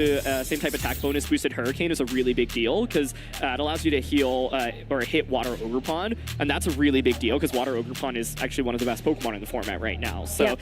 same type attack bonus boosted Hurricane is a really big deal because it allows you to heal or hit Water Ogerpon, and that's a really big deal because Water Ogerpon is actually one of the best Pokemon in the format right now. So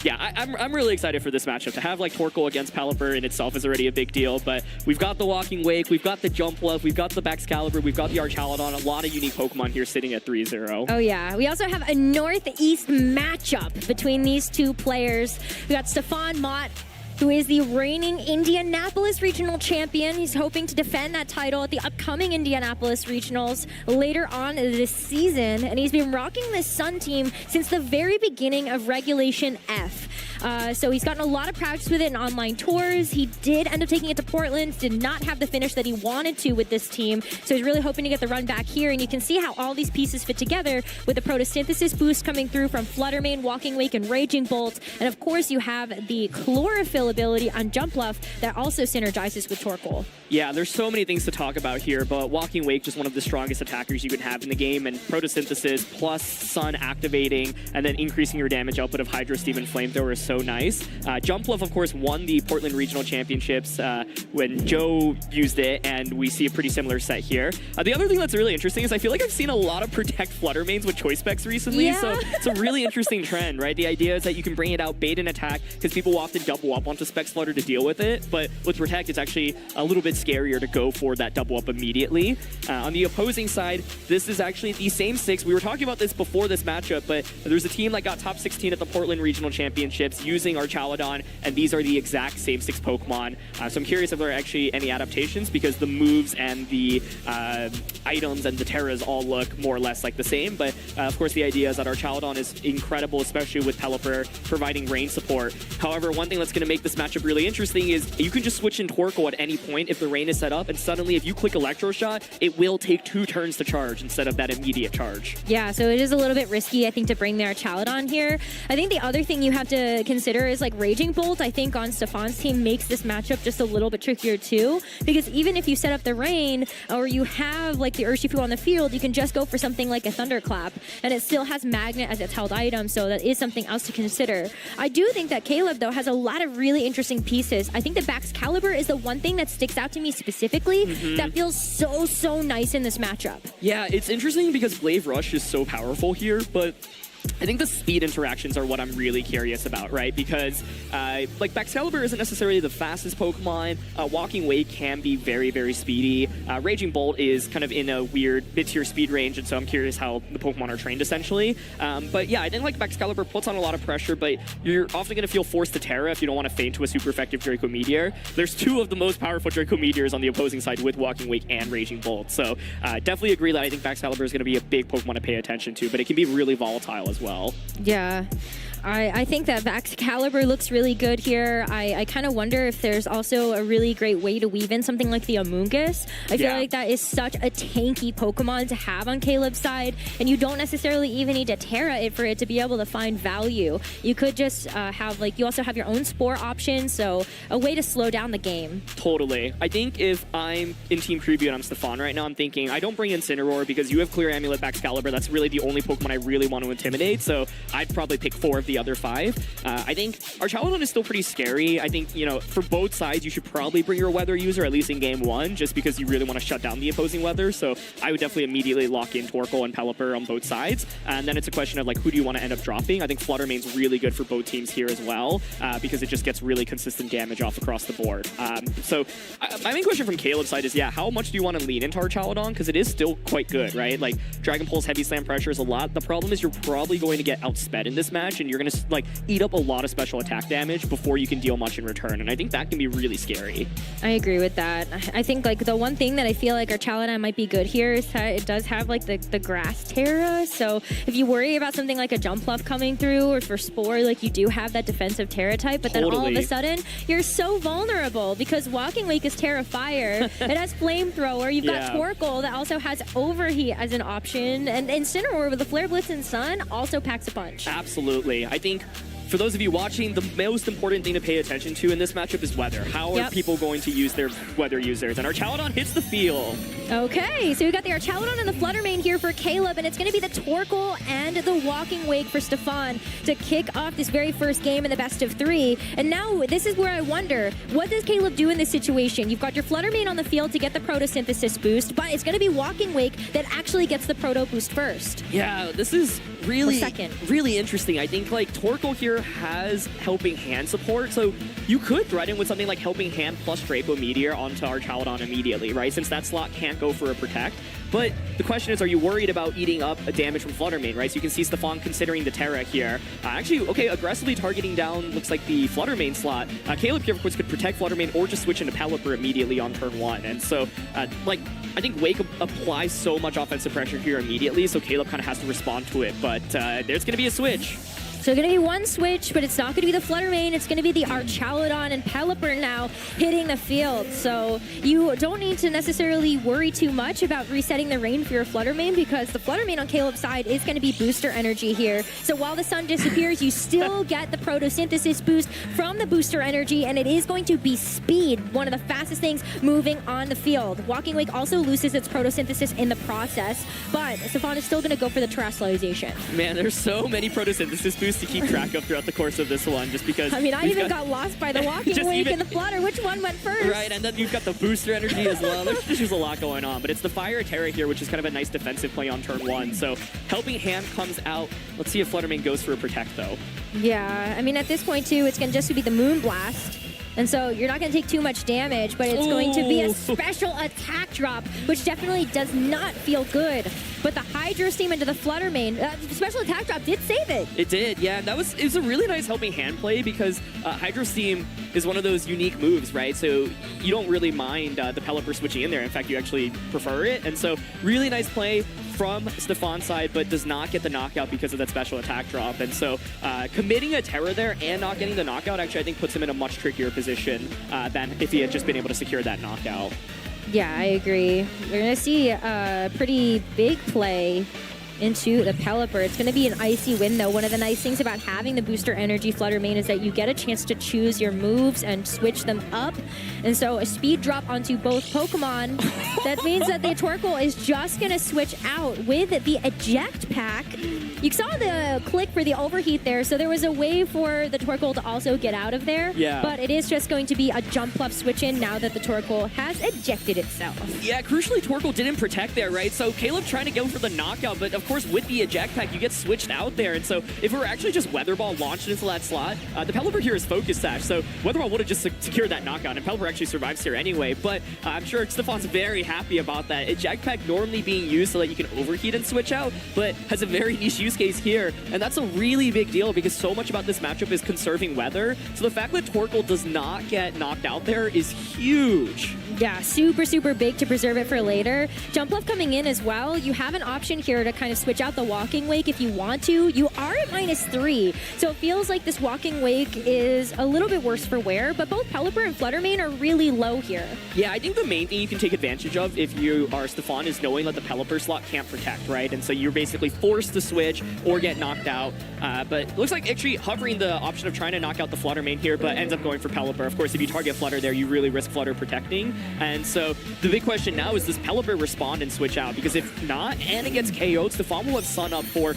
yeah, I'm really excited for this matchup. To have like Torkoal against Pelipper in itself is already a big deal, but we've got the Walking Wake, we've got the Jumpluff, we've got the Baxcalibur, we've got the Archaludon, a lot of unique Pokemon here sitting at 3-0. Oh yeah, we also have a Northeast matchup between these two players. We got Stefan Mott, who is the reigning Indianapolis Regional Champion. He's hoping to defend that title at the upcoming Indianapolis Regionals later on this season. And he's been rocking this Sun team since the very beginning of Regulation F. So he's gotten a lot of practice with it in online tours. He did end up taking it to Portland, did not have the finish that he wanted to with this team. So he's really hoping to get the run back here. And you can see how all these pieces fit together with the Photosynthesis boost coming through from Fluttermane, Walking Wake, and Raging Bolt. And of course, you have the Chlorophyll ability on Jumpluff that also synergizes with Torkoal. Yeah, there's so many things to talk about here, but Walking Wake, just one of the strongest attackers you can have in the game, and Photosynthesis plus Sun activating and then increasing your damage output of Hydro Steam and Flamethrower is so nice. Jumpluff, of course, won the Portland Regional Championships when Joe used it, and we see a pretty similar set here. The other thing that's really interesting is I feel like I've seen a lot of Protect Fluttermanes with Choice Specs recently, so it's a really interesting trend, right? The idea is that you can bring it out, bait and attack, because people will often double up onto Specs Flutter to deal with it, but with Protect, it's actually a little bit scarier to go for that double up immediately. On the opposing side, this is actually the same 6. We were talking about this before this matchup, but there's a team that got top 16 at the Portland Regional Championships using Archaludon, and these are the exact same 6 Pokemon. So I'm curious if there are actually any adaptations, because the moves and the items and the Terras all look more or less like the same, but of course the idea is that Archaludon is incredible, especially with Pelipper providing rain support. However, one thing that's going to make this matchup really interesting is you can just switch in Torkoal at any point if the rain is set up, and suddenly if you click Electro Shot, it will take 2 turns to charge instead of that immediate charge. Yeah, so it is a little bit risky, I think, to bring the Archaludon here. I think the other thing you have to consider is like Raging Bolt, I think on Stefan's team makes this matchup just a little bit trickier too, because even if you set up the rain or you have like the Urshifu on the field, you can just go for something like a Thunderclap, and it still has Magnet as its held item, so that is something else to consider. I do think that Caleb, though, has a lot of really interesting pieces. I think the Baxcalibur is the one thing that sticks out to me specifically that feels so nice in this matchup. Yeah, it's interesting because Glaive Rush is so powerful here, but I think the speed interactions are what I'm really curious about, right? Because like Baxcalibur isn't necessarily the fastest Pokemon. Walking Wake can be very speedy. Raging Bolt is kind of in a weird mid-tier speed range, and so I'm curious how the Pokemon are trained essentially. But yeah, I think like Baxcalibur puts on a lot of pressure, but you're often going to feel forced to Terra if you don't want to feint to a super effective Draco Meteor. There's 2 of the most powerful Draco Meteors on the opposing side with Walking Wake and Raging Bolt. So definitely agree that I think Baxcalibur is going to be a big Pokemon to pay attention to, but it can be really volatile as well. Yeah. I think that Baxcalibur looks really good here. I kind of wonder if there's also a really great way to weave in something like the Amoonguss. I feel like that is such a tanky Pokemon to have on Caleb's side, and you don't necessarily even need to Terra it for it to be able to find value. You could just have, like, you also have your own Spore option, so a way to slow down the game. Totally. I think if I'm in Team Tribute and I'm Stefan right now, I'm thinking, I don't bring Incineroar because you have Clear Amulet Baxcalibur. That's really the only Pokemon I really want to intimidate, so I'd probably pick 4 of the other 5. I think Archaludon is still pretty scary. I think, you know, for both sides, you should probably bring your weather user, at least in game 1, just because you really want to shut down the opposing weather. So I would definitely immediately lock in Torkoal and Pelipper on both sides. And then it's a question of, like, who do you want to end up dropping? I think Fluttermane's really good for both teams here as well, because it just gets really consistent damage off across the board. So my main question from Caleb's side is, yeah, how much do you want to lean into Archaludon? Because it is still quite good, right? Like, Dragon Pulse Heavy Slam pressure is a lot. The problem is you're probably going to get outsped in this match, and you're going to, like, eat up a lot of special attack damage before you can deal much in return, and I think that can be really scary. I agree with that. I think, like, the one thing that I feel like Archaludon might be good here is that it does have, like, the Grass Terra, so if you worry about something like a Jumpluff coming through, or for Spore, like, you do have that defensive Terra type, but then all of a sudden, you're so vulnerable, because Walking Wake is Terra Fire, it has Flamethrower, you've got Torkoal that also has Overheat as an option, and Incineroar with the Flare Blitz and Sun also packs a punch. Absolutely. I think for those of you watching, the most important thing to pay attention to in this matchup is weather. How are people going to use their weather users? And Archaludon hits the field. Okay, so we got the Archaludon and the Fluttermane here for Caleb, and it's going to be the Torkoal and the Walking Wake for Stefan to kick off this very first game in the best of 3. And now this is where I wonder, what does Caleb do in this situation? You've got your Fluttermane on the field to get the Photosynthesis boost, but it's going to be Walking Wake that actually gets the Proto boost first. Yeah, this is really interesting. I think like Torkoal here has Helping Hand support, so you could threaten with something like Helping Hand plus Draco Meteor onto Archaludon immediately, right? Since that slot can't go for a Protect. But the question is, are you worried about eating up a damage from Fluttermane, right? So you can see Stefan considering the Terra here. Actually, okay, aggressively targeting down, looks like the Fluttermane slot. Caleb here, of course, could protect Fluttermane or just switch into Pelipper immediately on turn 1. And so, like, I think Wake applies so much offensive pressure here immediately, so Caleb kind of has to respond to it. But there's going to be a switch. So going to be one switch, but it's not going to be the Fluttermane. It's going to be the Archaludon and Pelipper now hitting the field. So you don't need to necessarily worry too much about resetting the rain for your Fluttermane, because the Fluttermane on Caleb's side is going to be booster energy here. So while the sun disappears, you still get the Photosynthesis boost from the booster energy, and it is going to be speed, one of the fastest things moving on the field. Walking Wake also loses its Photosynthesis in the process, but Stefan is still going to go for the Terrestrialization. Man, there's so many Photosynthesis boosts to keep track of throughout the course of this one, just because... I mean, I even got lost by the Walking Wake and the Flutter. Which one went first? Right, and then you've got the booster energy as well. There's a lot going on, but it's the Fire Terra here, which is kind of a nice defensive play on turn 1. So Helping Hand comes out. Let's see if Fluttermane goes for a Protect, though. Yeah, I mean, at this point, too, it's going to just be the Moonblast. And so you're not going to take too much damage, but it's going to be a special attack drop, which definitely does not feel good. But the Hydro Steam into the Fluttermane, special attack drop did save it. It did, yeah. It was a really nice Helping Hand play, because Hydro Steam is one of those unique moves, right? So you don't really mind the Pelipper switching in there. In fact, you actually prefer it. And so really nice play from Stefan's side, but does not get the knockout because of that special attack drop. And so committing a Terra there and not getting the knockout actually, I think, puts him in a much trickier position than if he had just been able to secure that knockout. Yeah, I agree. We're going to see a pretty big play into the Pelipper. It's going to be an icy win, though. One of the nice things about having the booster energy Fluttermane is that you get a chance to choose your moves and switch them up. And so a speed drop onto both Pokemon, that means that the Torkoal is just going to switch out with the Eject Pack. You saw the click for the overheat there, so there was a way for the Torkoal to also get out of there. Yeah. But it is just going to be a jump up switch in now that the Torkoal has ejected itself. Yeah, crucially, Torkoal didn't protect there, right? So Caleb trying to go for the knockout, but of course, with the Eject Pack, you get switched out there. And so if it were actually just Weather Ball launched into that slot, the Pelipper here is Focus Sash, so Weather Ball would have just secured that knockout, and Pelipper actually survives here anyway. But I'm sure Stefan's very happy about that. Eject Pack normally being used so that you can overheat and switch out, but has a very niche use case here. And that's a really big deal, because so much about this matchup is conserving weather. So the fact that Torkoal does not get knocked out there is huge. Yeah, super, super big to preserve it for later. Jump Left coming in as well. You have an option here to kind of switch out the Walking Wake if you want to. You are at -3, so it feels like this Walking Wake is a little bit worse for wear, but both Pelipper and Fluttermane are really low here. Yeah, I think the main thing you can take advantage of if you are Stefan is knowing that the Pelipper slot can't protect, right? And so you're basically forced to switch or get knocked out. But it looks like actually hovering the option of trying to knock out the Fluttermane here, but ends up going for Pelipper. Of course, if you target Flutter there, you really risk Flutter protecting. And so the big question now is, does Pelipper respond and switch out? Because if not, and it gets KO'd, Stefan will have Sun up for,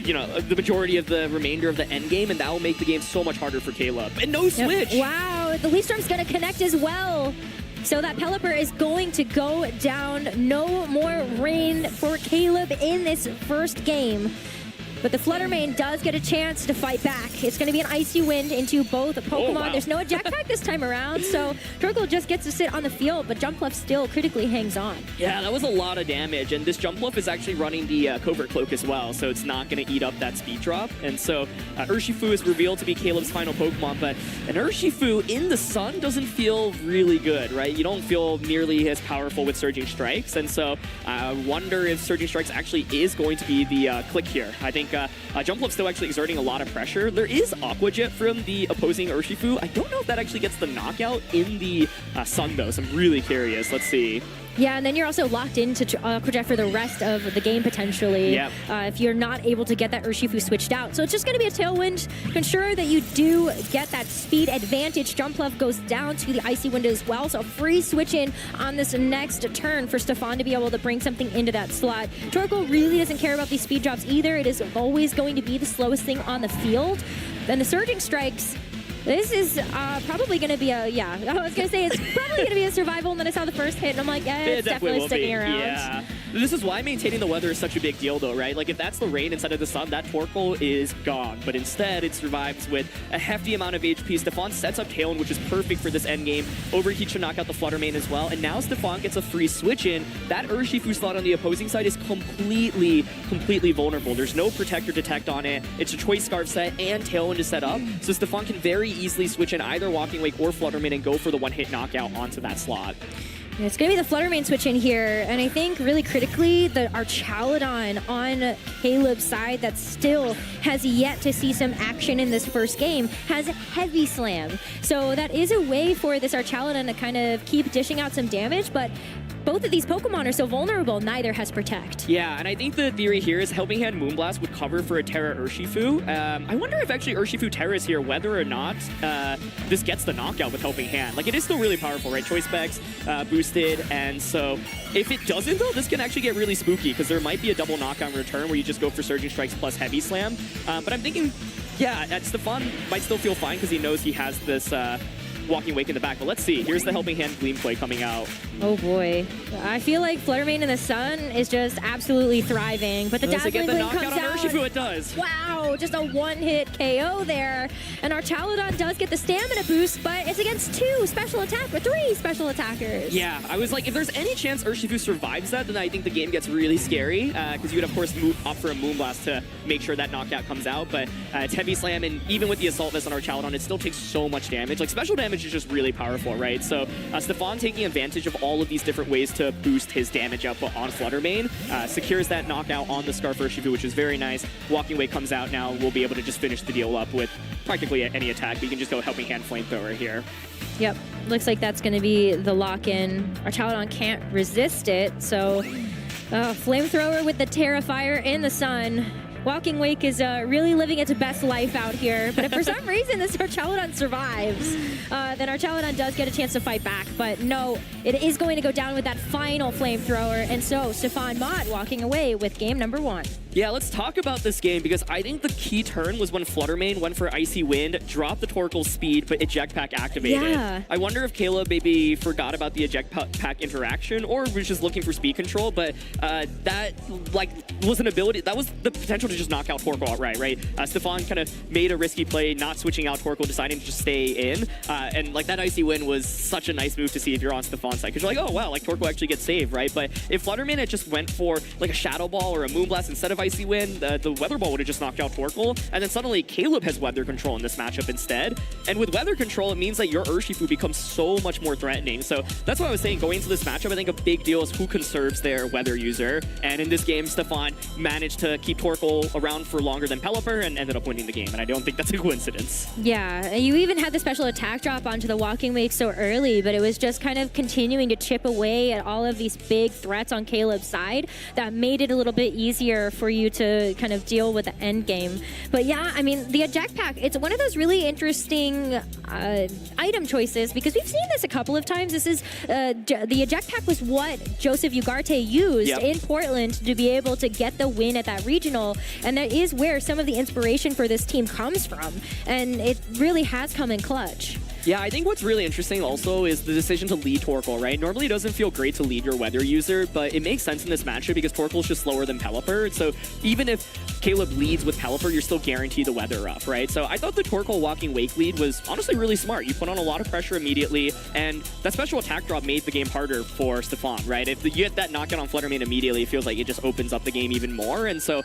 you know, the majority of the remainder of the end game, and that will make the game so much harder for Caleb. And no switch! Yep. Wow, the Leaf Storm's going to connect as well. So that Pelipper is going to go down. No more rain for Caleb in this first game. But the Fluttermane does get a chance to fight back. It's going to be an Icy Wind into both Pokemon. Oh, wow. There's no Eject Pack this time around, so Torkoal just gets to sit on the field, but Jumpluff still critically hangs on. Yeah, that was a lot of damage, and this Jumpluff is actually running the Covert Cloak as well, so it's not going to eat up that speed drop. And so Urshifu is revealed to be Caleb's final Pokemon, but an Urshifu in the sun doesn't feel really good, right? You don't feel nearly as powerful with Surging Strikes, and so I wonder if Surging Strikes actually is going to be the click here. I think Jumpluff's still actually exerting a lot of pressure. There is Aqua Jet from the opposing Urshifu. I don't know if that actually gets the knockout in the sun, though, so I'm really curious. Let's see. Yeah, and then you're also locked into Project for the rest of the game, potentially, if you're not able to get that Urshifu switched out. So it's just going to be a tailwind to ensure that you do get that speed advantage. Jump Love goes down to the Icy Wind as well, so a free switch in on this next turn for Stefan to be able to bring something into that slot. Torkoal really doesn't care about these speed drops either. It is always going to be the slowest thing on the field. Then the Surging Strikes, this is probably going to be I was going to say it's probably going to be a survival, and then I saw the first hit, and I'm like, it's definitely sticking around. Yeah. This is why maintaining the weather is such a big deal, though, right? Like, if that's the rain instead of the sun, that Torkoal is gone. But instead, it survives with a hefty amount of HP. Stefan sets up Tailwind, which is perfect for this endgame. Overheat should knock out the Flutter Mane as well. And now Stefan gets a free switch in. That Urshifu slot on the opposing side is completely vulnerable. There's no Protector Detect on it. It's a Choice Scarf set and Tailwind to set up. So Stefan can very easily switch in either Walking Wake or Flutter Mane and go for the one-hit knockout onto that slot. It's going to be the Flutter Mane switch in here, and I think really critically, our Chaladon on Caleb's side that still has yet to see some action in this first game has Heavy Slam. So that is a way for this Chaladon to kind of keep dishing out some damage, but both of these Pokemon are so vulnerable, neither has Protect. Yeah, and I think the theory here is Helping Hand Moonblast would cover for a Terra Urshifu. I wonder if actually Urshifu Terra is here, whether or not this gets the knockout with Helping Hand. Like, it is still really powerful, right? Choice Specs boosted, and so if it doesn't, though, this can actually get really spooky, because there might be a double knockout return where you just go for Surging Strikes plus Heavy Slam. But I'm thinking, Stefan might still feel fine because he knows he has this Walking Wake in the back. But let's see. Here's the Helping Hand Gleam play coming out. Oh boy. I feel like Flutter Mane in the sun is just absolutely thriving. But the Dazzling Gleam comes out. Urshifu, it does. Wow, just a one-hit KO there. And our Chaladon does get the stamina boost, but it's against 2 special attack or 3 special attackers. Yeah, I was like, if there's any chance Urshifu survives that, then I think the game gets really scary. Because you would, of course, opt for a Moonblast to make sure that knockout comes out. But it's Heavy Slam, and even with the Assault Vest on our Chaladon, it still takes so much damage. Like, special damage is just really powerful, right? So Stefan taking advantage of all of these different ways to boost his damage output on Flutter Mane, secures that knockout on the Scarf Urshifu, which is very nice. Walking Wake comes out now. We'll be able to just finish the deal up with practically any attack. We can just go Helping Hand Flamethrower here. Yep, looks like that's going to be the lock-in. Our Chaladon can't resist it, so Flamethrower with the Terrifier in the sun. Walking Wake is really living its best life out here, but if for some reason this Chaladon survives, then our Chaladon does get a chance to fight back. But no, it is going to go down with that final Flamethrower, and so Stefan Mott walking away with game number 1. Yeah, let's talk about this game, because I think the key turn was when Flutter Mane went for Icy Wind, dropped the Torkoal speed, but Eject Pack activated. Yeah. I wonder if Caleb maybe forgot about the Eject Pack interaction, or was just looking for speed control, but that was an ability, that was the potential to just knock out Torkoal outright, right? Stefan kind of made a risky play, not switching out Torkoal, deciding to just stay in, and like that Icy Wind was such a nice move to see if you're on Stefan's side, because you're like, oh wow, like Torkoal actually gets saved, right? But if Flutter Mane had just went for like a Shadow Ball or a Moonblast instead of Icy Wind, the Weather Ball would have just knocked out Torkoal, and then suddenly Caleb has Weather Control in this matchup instead. And with Weather Control, it means that your Urshifu becomes so much more threatening. So that's what I was saying, going into this matchup, I think a big deal is who conserves their Weather user. And in this game, Stefan managed to keep Torkoal around for longer than Pelipper and ended up winning the game. And I don't think that's a coincidence. Yeah, you even had the special attack drop onto the Walking Wake so early, but it was just kind of continuing to chip away at all of these big threats on Caleb's side that made it a little bit easier for you to kind of deal with the end game. But yeah, I mean, the Eject Pack, it's one of those really interesting item choices, because we've seen this a couple of times. This is the Eject Pack was what Joseph Ugarte used in Portland to be able to get the win at that regional, and that is where some of the inspiration for this team comes from, and it really has come in clutch. Yeah, I think what's really interesting also is the decision to lead Torkoal, right? Normally it doesn't feel great to lead your Weather user, but it makes sense in this matchup because Torkoal's just slower than Pelipper. So even if Caleb leads with Pelipper, you're still guaranteed the Weather up, right? So I thought the Torkoal Walking Wake lead was honestly really smart. You put on a lot of pressure immediately, and that special attack drop made the game harder for Stefan, right? If you get that knockout on Flutter Mane immediately, it feels like it just opens up the game even more. And so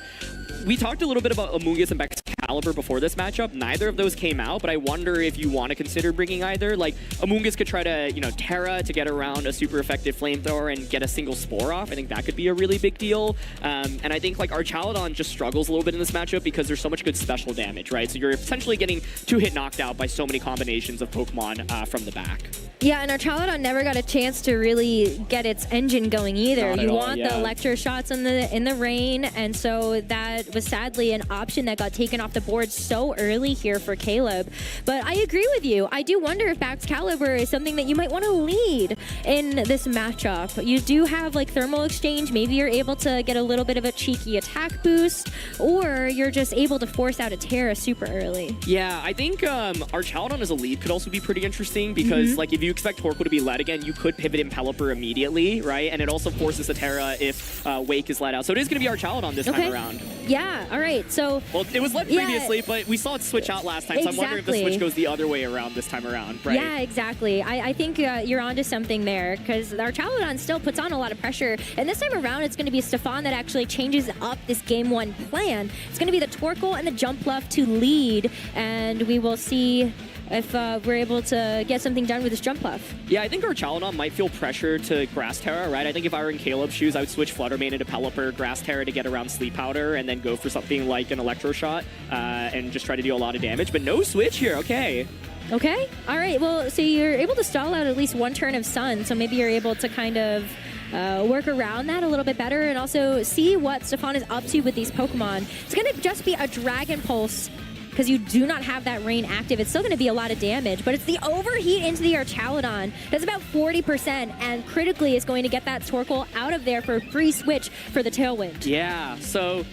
we talked a little bit about Amoonguss and Excalibur before this matchup. Neither of those came out, but I wonder if you want to consider bringing either. Like, Amoonguss could try to, Terra to get around a super effective Flamethrower and get a single Spore off. I think that could be a really big deal. And I think, like, our Chaladon just struggles a little bit in this matchup because there's so much good special damage, right? So you're essentially getting 2-hit knocked out by so many combinations of Pokemon from the back. Yeah, and our Charlotton never got a chance to really get its engine going either. You want the electro shots in the rain, and so that was sadly an option that got taken off the board so early here for Caleb. But I agree with you. I do wonder if Baxcalibur is something that you might want to lead in this matchup. You do have like thermal exchange. Maybe you're able to get a little bit of a cheeky attack boost, or you're just able to force out a Terra super early. Yeah, I think our Charlotton as a lead could also be pretty interesting because like if you expect Torkoal to be led again, you could pivot in Pelipper immediately, right? And it also forces a Terra if Wake is let out. So it is going to be our Charlotton this time around. Yeah, all right. So well, it was led previously, but we saw it switch out last time. So I'm wondering if the switch goes the other way around this time around, right? Yeah, exactly. I think you're onto something there because our Charlotton still puts on a lot of pressure. And this time around, it's going to be Stefan that actually changes up this game one plan. It's going to be the Torkoal and the Jump Bluff to lead, and we will see if we're able to get something done with this Jump Bluff. Yeah, I think our Charlotton might feel pressure to Grass Terra, right? I think if I were in Caleb's shoes, I would switch Fluttermane into Pelipper, Grass Terra to get around Sleep Powder, and then go for something like an Electro Shot and just try to do a lot of damage. But no switch here, okay. Okay, all right. Well, so you're able to stall out at least one turn of Sun, so maybe you're able to kind of work around that a little bit better and also see what Stefan is up to with these Pokemon. It's going to just be a Dragon Pulse because you do not have that rain active. It's still going to be a lot of damage, but it's the overheat into the Charlotton. That's about 40%, and critically is going to get that Torkoal out of there for a free switch for the Tailwind. Yeah, so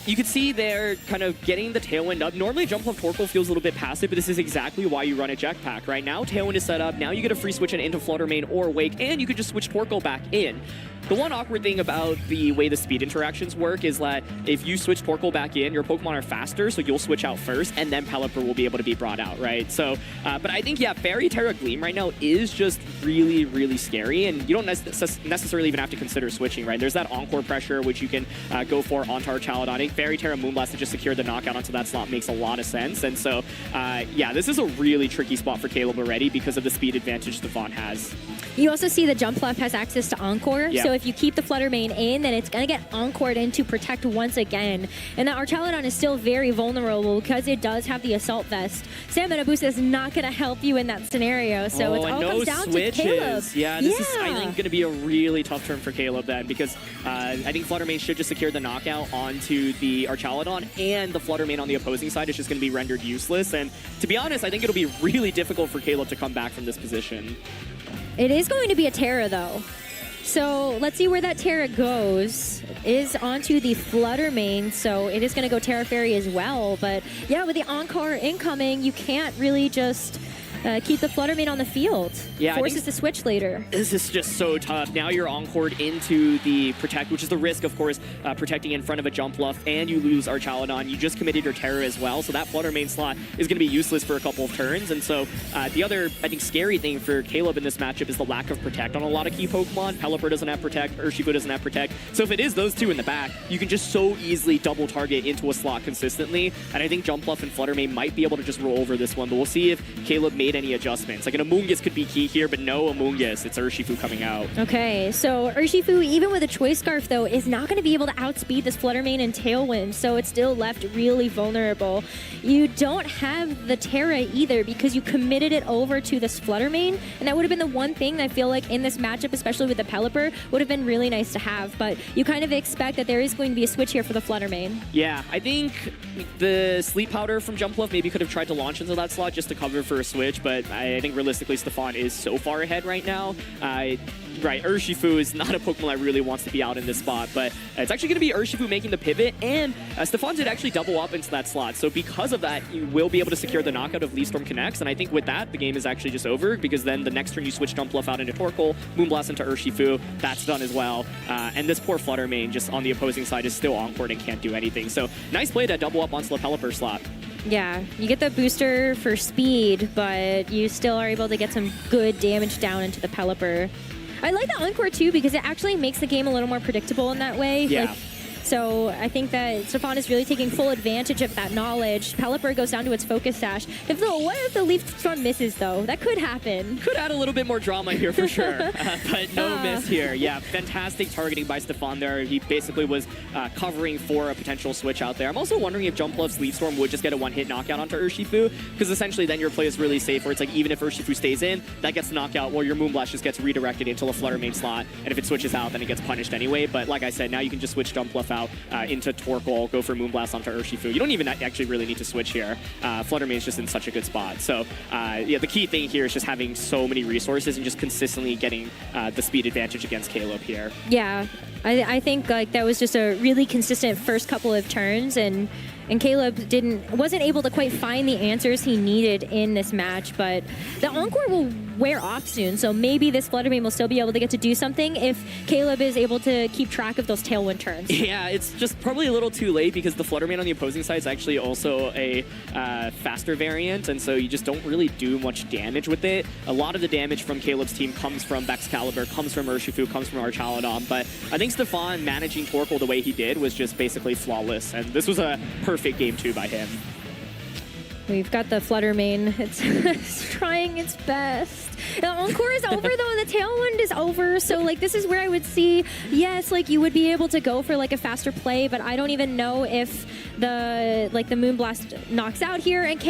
you can see they're kind of getting the Tailwind up. Normally, Jump Bluff Torkoal feels a little bit passive, but this is exactly why you run a Jetpack, right? Now Tailwind is set up. Now you get a free switch into Fluttermane or Wake, and you could just switch Torkoal back in. The one awkward thing about the way the speed interactions work is that if you switch Torkoal back in, your Pokemon are faster, so you'll switch out first, and then Pelipper will be able to be brought out, right? So, but I think, yeah, Fairy Terra Gleam right now is just really, really scary, and you don't necessarily even have to consider switching, right? There's that Encore pressure, which you can go for onto our Charlotton. I think Fairy Terra Moonblast to just secure the knockout onto that slot makes a lot of sense, and so, yeah, this is a really tricky spot for Caleb already because of the speed advantage Stefan has. You also see the Jump Bluff has access to Encore, so if you keep the Fluttermane in, then it's going to get Encored in to protect once again. And our Charlotton is still very vulnerable because it does have the Assault Vest. Stamina Boost is not going to help you in that scenario, so it all comes down to Caleb. Yeah, this is, I think, going to be a really tough turn for Caleb then because I think Fluttermane should just secure the knockout onto the Charlotton, and the Fluttermane on the opposing side is just going to be rendered useless. And to be honest, I think it'll be really difficult for Caleb to come back from this position. It is going to be a Terra, though. So let's see where that Terra goes. It is onto the Fluttermane, so it is going to go Terra Fairy as well. But yeah, with the Encore incoming, you can't really just keep the Fluttermane on the field. Yeah, forces to switch later. This is just so tough. Now you're encored into the Protect, which is the risk, of course, protecting in front of a Jump Bluff, and you lose our Charlotton. You just committed your Terra as well, so that Fluttermane slot is going to be useless for a couple of turns. And so the other, I think, scary thing for Caleb in this matchup is the lack of Protect on a lot of key Pokemon. Pelipper doesn't have Protect, Urshifu doesn't have Protect. So if it is those two in the back, you can just so easily double target into a slot consistently. And I think Jump Bluff and Fluttermane might be able to just roll over this one, but we'll see if Caleb made any adjustments. Like an Amoonguss could be key here, but no Amoonguss. It's Urshifu coming out. Okay, so Urshifu, even with a Choice Scarf, though, is not going to be able to outspeed this Fluttermane and Tailwind, so it's still left really vulnerable. You don't have the Terra either because you committed it over to this Fluttermane, and that would have been the one thing that I feel like in this matchup, especially with the Pelipper, would have been really nice to have, but you kind of expect that there is going to be a switch here for the Fluttermane. Yeah, I think the Sleep Powder from Jump Bluff maybe could have tried to launch into that slot just to cover for a switch, but I think realistically Stefan is so far ahead right now. Right, Urshifu is not a Pokemon that really wants to be out in this spot, but it's actually going to be Urshifu making the pivot, and Stefan did actually double up into that slot, so because of that, you will be able to secure the knockout of Leaf Storm Connects, and I think with that, the game is actually just over, because then the next turn you switch Jump Bluff out into Torkoal, Moonblast into Urshifu, that's done as well, and this poor Fluttermane just on the opposing side is still encored and can't do anything, so nice play to double up onto the Pelipper slot. Yeah, you get the booster for speed, but you still are able to get some good damage down into the Pelipper. I like the Encore too because it actually makes the game a little more predictable in that way. Yeah. Like, So I think that Stefan is really taking full advantage of that knowledge. Pelipper goes down to its focus sash. What if the Leaf Storm misses, though? That could happen. Could add a little bit more drama here for sure, but no miss here. Yeah, fantastic targeting by Stefan there. He basically was covering for a potential switch out there. I'm also wondering if Jump Bluff's Leaf Storm would just get a one-hit knockout onto Urshifu, because essentially then your play is really safe, where it's like even if Urshifu stays in, that gets knocked out, well, your Moonblast just gets redirected into a Flutter main slot, and if it switches out, then it gets punished anyway. But like I said, now you can just switch Jump Bluff out into Torkoal, go for Moonblast onto Urshifu. You don't even actually really need to switch here. Flutter main is just in such a good spot. So yeah, the key thing here is just having so many resources and just consistently getting the speed advantage against Caleb here. Yeah, I think like that was just a really consistent first couple of turns, and Caleb wasn't able to quite find the answers he needed in this match. But the Encore will wear off soon, so maybe this Flutter Mane will still be able to get to do something if Caleb is able to keep track of those Tailwind turns. Yeah, it's just probably a little too late, because the Flutter Mane on the opposing side is actually also a faster variant, and so you just don't really do much damage with it. A lot of the damage from Caleb's team comes from Excalibur, comes from Urshifu, comes from Archaludon, but I think Stefan managing Torkoal the way he did was just basically flawless, and this was a perfect game 2 by him. We've got the Flutter Mane. It's trying its best. The Encore is over, though. The Tailwind is over. So, like, this is where I would see, yes, like, you would be able to go for, like, a faster play, but I don't even know if the Moonblast knocks out here. And